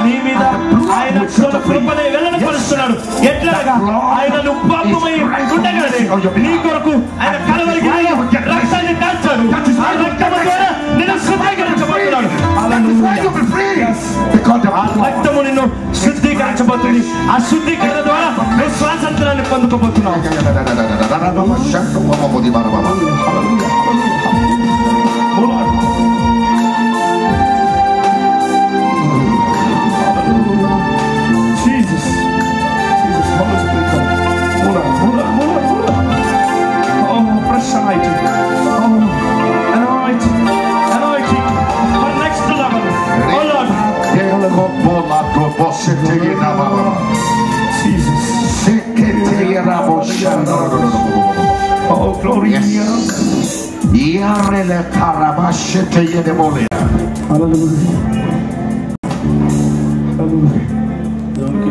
నీ మీద ఆయన కృపనే వెల్లడిపరుస్తున్నాడు. ఎట్లాగా ఆయనను పాపమై ఉండగానే నీ కొరకు ఆయన కలవరికి రక్తాన్ని కాల్చాడు. ఆ రక్తము ద్వారా నిన్ను శుద్ధీకరించబోతున్నాడు. ఆ రక్తము నిన్ను శుద్ధీకరించబోతుంది. ఆ శుద్ధీకరణ ద్వారా నువ్వు స్వాతంత్రాన్ని పొందుకోబోతున్నావు.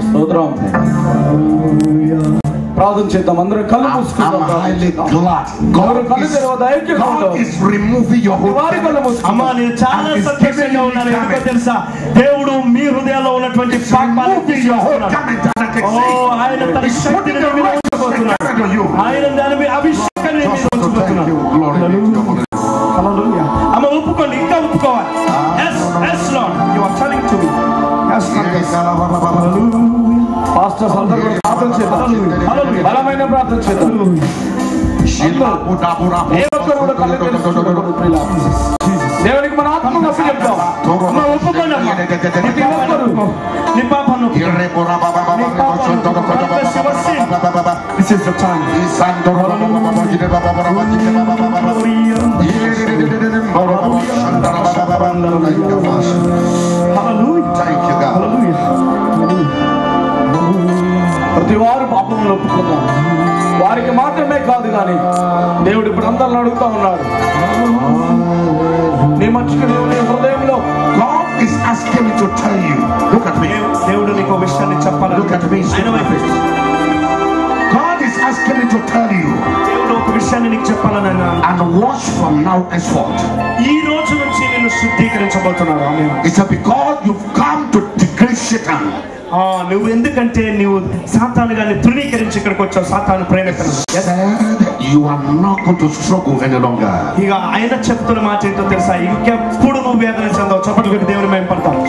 స్తోత్రం. ప్రార్థన చేద్దాం. అందరూ కళ్ళు మూసుకుందాం. అమ్మా, నేను చాలా సంతోషంగా ఉన్నాను. ఎందుకో తెలుసా? దేవుడు మీ హృదయాల్లో ఉన్నటువంటి పాపాలను తీసివేస్తున్నాడు. ఆయన తన శక్తిని మీ మీద ఉంచబోతున్నాడు. ఆయన దాని మీద అభిషేకాన్ని మీ మీద ఉంచబోతున్నాడు. అమ్మ, ఒప్పుకోండి. ఇంకా ఒప్పుకోవాలి. పాస్టర్స్ అందరూ కూడా ప్రార్థన చేద్దాం. బలమైన ప్రార్థన చేద్దాం. దేవునికి మన ఆత్మగా చెప్తాం. ఒప్పుకోండి. నీ పాపను ప్రతి వారు పాపములు ఒప్పుకుందాం. వారికి మాత్రమే కాదు కానీ దేవుడు ఇప్పుడు అందరిని అడుగుతా ఉన్నాడు. నీ మర్చికి నీ హృదయంలో దేవుడు నీకు విషయాన్ని చెప్పాలి. దేవుడు ఒక విషయాన్ని నీకు చెప్పాలని ఈ రోజు నుంచి నేను శుద్ధీకరించబోతున్నాను. నువ్వు ఎందుకంటే నువ్వు సాతాను గాని తృణీకరించి ఇక్కడికి వచ్చావు. సాతాను ప్రేరేపణ. ఇక ఆయన చెప్తున్న మాట ఏంటో తెలుసా? ఇంకెప్పుడు నువ్వు వేదన చెందవు. చప్పట్లు పెట్టి దేవుని మేము పడతాం.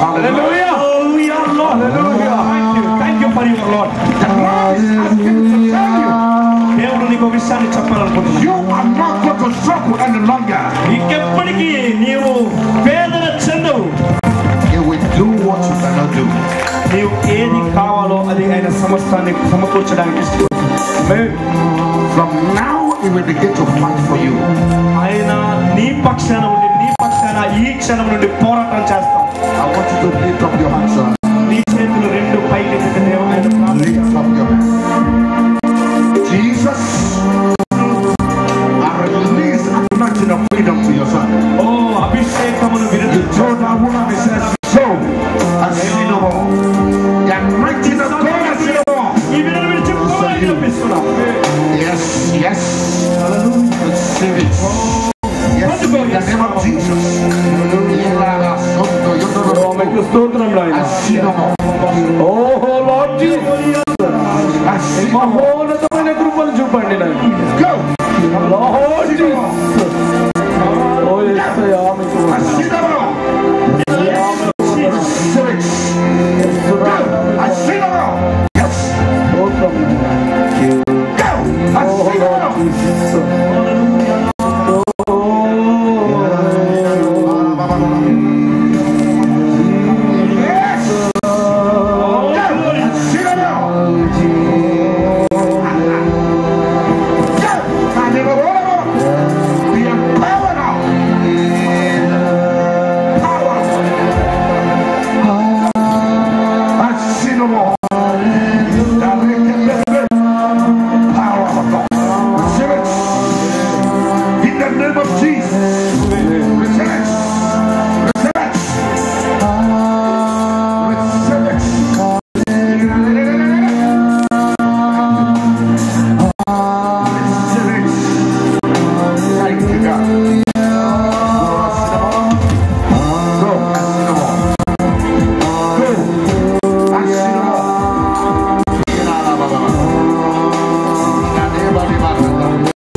దేవుడు నీకు ఒక విషయాన్ని చెప్పాలనుకుంటున్నాను. ఇంకెప్పటికీ నీవు వేదన చెందవు. నీవు ఏది కావాలో అది ఆయన సమస్తాన్ని సమకూర్చడానికి ఆయన నీ పక్షాన ఉండి నీ పక్షాన ఈ క్షణం నుండి పోరాటం చేస్తాం. నీ చేతులు రెండు పైకి అభిషేకమును మహోన్నతమైన కృపను చూపండి.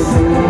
Yes.